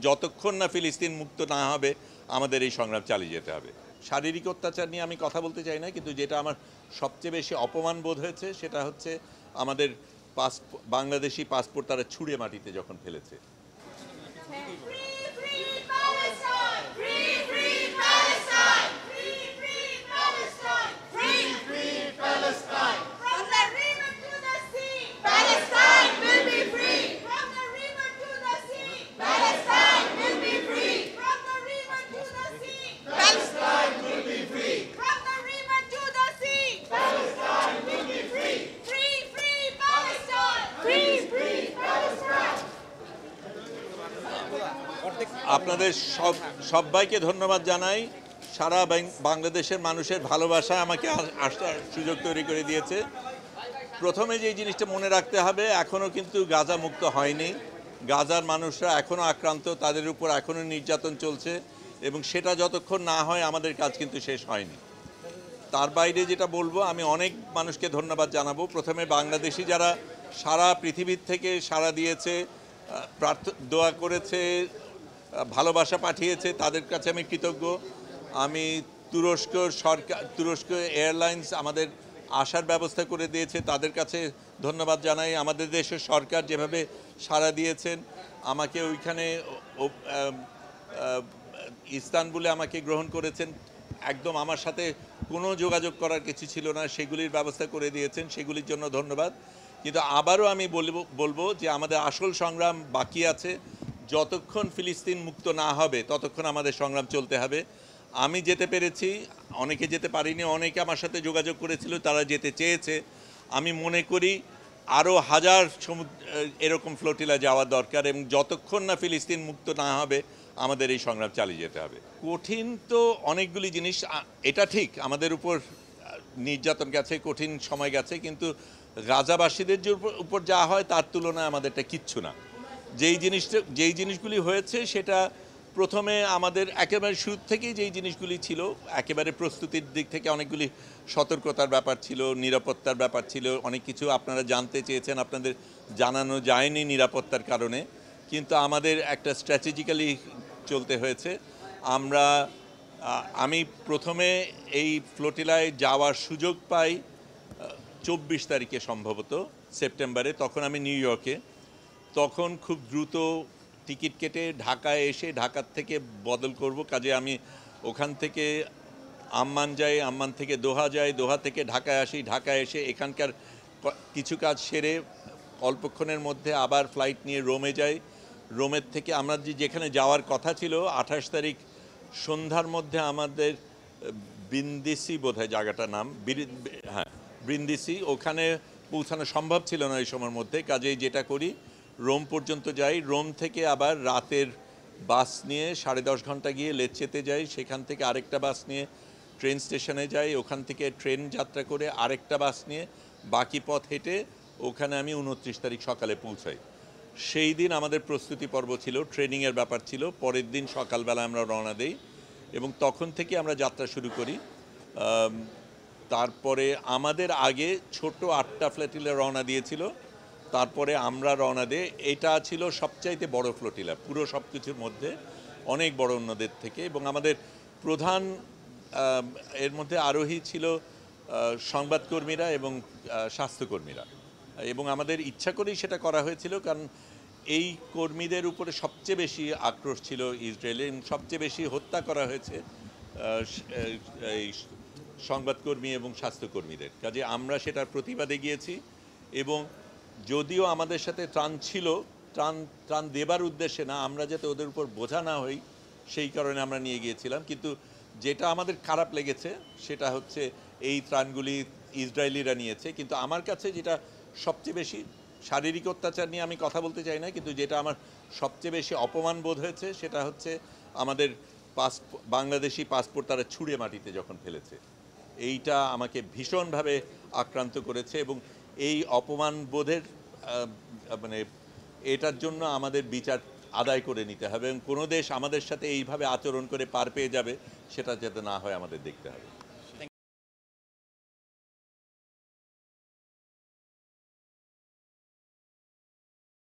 যতক্ষণ না ফিলিস্তিন মুক্ত না হবে আমাদের এই সংগ্রাম চালিয়ে যেতে হবে। শারীরিক অত্যাচার নিয়ে আমি কথা বলতে চাই না, কিন্তু যেটা আমার সবচেয়ে বেশি অপমান বোধ হয়েছে সেটা হচ্ছে আমাদের বাংলাদেশি পাসপোর্ট তারা ছুঁড়ে মাটিতে যখন ফেলেছে। আপনাদের সবাইকে ধন্যবাদ জানাই। সারা বাংলাদেশের মানুষের ভালোবাসা আমাকে আসার সুযোগ তৈরি করে দিয়েছে। প্রথমে যে জিনিসটা মনে রাখতে হবে, এখনও কিন্তু গাজা মুক্ত হয়নি। গাজার মানুষরা এখনও আক্রান্ত, তাদের উপর এখনও নির্যাতন চলছে, এবং সেটা যতক্ষণ না হয় আমাদের কাজ কিন্তু শেষ হয়নি। তার বাইরে যেটা বলবো, আমি অনেক মানুষকে ধন্যবাদ জানাবো। প্রথমে বাংলাদেশি যারা সারা পৃথিবীর থেকে সাড়া দিয়েছে, দোয়া করেছে, ভালোবাসা পাঠিয়েছে, তাদের কাছে আমি কৃতজ্ঞ। আমি তুরস্ক এয়ারলাইন্স আমাদের আসার ব্যবস্থা করে দিয়েছে, তাদের কাছে ধন্যবাদ জানাই। আমাদের দেশের সরকার যেভাবে সাড়া দিয়েছেন, আমাকে ওইখানে ইস্তানবুলে আমাকে গ্রহণ করেছেন, একদম আমার সাথে কোনো যোগাযোগ করার কিছু ছিল না, সেগুলির ব্যবস্থা করে দিয়েছেন, সেগুলির জন্য ধন্যবাদ। কিন্তু আবারও আমি বলবো যে আমাদের আসল সংগ্রাম বাকি আছে। যতক্ষণ ফিলিস্তিন মুক্ত না হবে ততক্ষণ আমাদের সংগ্রাম চলতে হবে। আমি যেতে পেরেছি, অনেকে যেতে পারিনি, অনেকে আমার সাথে যোগাযোগ করেছিল, তারা যেতে চেয়েছে। আমি মনে করি আরও হাজার এরকম ফ্লোটিলা যাওয়া দরকার, এবং যতক্ষণ না ফিলিস্তিন মুক্ত না হবে আমাদের এই সংগ্রাম চালিয়ে যেতে হবে। কঠিন তো অনেকগুলি জিনিস, এটা ঠিক আমাদের উপর নির্যাতন গেছে, কঠিন সময় গেছে, কিন্তু গাজাবাসীদের উপর যা হয় তার তুলনায় আমাদেরটা কিচ্ছু না। যেই জিনিসগুলি হয়েছে সেটা প্রথমে আমাদের একেবারে শুরু থেকেই যেই জিনিসগুলি ছিল, একেবারে প্রস্তুতির দিক থেকে অনেকগুলি সতর্কতার ব্যাপার ছিল, নিরাপত্তার ব্যাপার ছিল, অনেক কিছু আপনারা জানতে চেয়েছেন, আপনাদের জানানো যায়নি নিরাপত্তার কারণে, কিন্তু আমাদের একটা স্ট্র্যাটেজিক্যালি চলতে হয়েছে। আমি প্রথমে এই ফ্লোটিলায় যাওয়ার সুযোগ পাই 24 তারিখে সম্ভবত সেপ্টেম্বরে, তখন আমি নিউ ইয়র্কে। তখন খুব দ্রুত টিকিট কেটে ঢাকায় এসে ঢাকার থেকে বদল করব, কাজে আমি ওখান থেকে আম্মান যাই, আম্মান থেকে দোহা যাই, দোহা থেকে ঢাকায় আসি, ঢাকায় এসে এখানকার কিছু কাজ সেরে অল্পক্ষণের মধ্যে আবার ফ্লাইট নিয়ে রোমে যাই। রোমের থেকে আমরা যেখানে যাওয়ার কথা ছিল 28 তারিখ সন্ধ্যার মধ্যে আমাদের ব্রিন্দিসি বোধহয় জায়গাটার নাম, হ্যাঁ ব্রিন্দিসি, ওখানে পৌঁছানো সম্ভব ছিল না এই সময়ের মধ্যে, কাজেই যেটা করি রোম পর্যন্ত যাই, রোম থেকে আবার রাতের বাস নিয়ে 10.5 ঘন্টা গিয়ে লেচ্চেতে যাই, সেখান থেকে আরেকটা বাস নিয়ে ট্রেন স্টেশনে যাই, ওখান থেকে ট্রেন যাত্রা করে আরেকটা বাস নিয়ে বাকি পথ হেঁটে ওখানে আমি 29 তারিখ সকালে পৌঁছাই। সেই দিন আমাদের প্রস্তুতি পর্ব ছিল, ট্রেনিংয়ের ব্যাপার ছিল। পরের দিন সকালবেলা আমরা রওনা দেই এবং তখন থেকে আমরা যাত্রা শুরু করি। তারপরে আমাদের আগে ছোট 8টা ফ্লোটিলা রওনা দিয়েছিল, তারপরে আমরা রওনা দিই। এটা ছিল সবচাইতে বড় ফ্লোটিলা পুরো সব কিছুর মধ্যে, অনেক বড় অন্যদের থেকে, এবং আমাদের প্রধান এর মধ্যে আরোহী ছিল সংবাদকর্মীরা এবং স্বাস্থ্যকর্মীরা, এবং আমাদের ইচ্ছা করেই সেটা করা হয়েছিল, কারণ এই কর্মীদের উপরে সবচেয়ে বেশি আক্রোশ ছিল ইসরায়েলে, এবং সবচেয়ে বেশি হত্যা করা হয়েছে এই সংবাদকর্মী এবং স্বাস্থ্যকর্মীদের। কাজে আমরা সেটার প্রতিবাদে গিয়েছি, এবং যদিও আমাদের সাথে ত্রাণ ছিল, ত্রাণ দেবার উদ্দেশ্যে না, আমরা যাতে ওদের উপর বোঝা না হই সেই কারণে আমরা নিয়ে গিয়েছিলাম। কিন্তু যেটা আমাদের খারাপ লেগেছে সেটা হচ্ছে এই ত্রাণগুলি ইসরায়েলিরা নিয়েছে, কিন্তু আমার কাছে যেটা সবচেয়ে বেশি, শারীরিক অত্যাচার নিয়ে আমি কথা বলতে চাই না, কিন্তু যেটা আমার সবচেয়ে বেশি অপমান বোধ হয়েছে সেটা হচ্ছে আমাদের বাংলাদেশি পাসপোর্ট তারা ছুঁড়ে মাটিতে যখন ফেলেছে। এইটা আমাকে ভীষণভাবে আক্রান্ত করেছে, এবং এই অপমান বোধের মানে এটার জন্য আমাদের বিচার আদায় করে নিতে হবে, এবং কোনো দেশ আমাদের সাথে এইভাবে আচরণ করে পার পেয়ে যাবে সেটা যাতে না হয় আমাদের দেখতে হবে।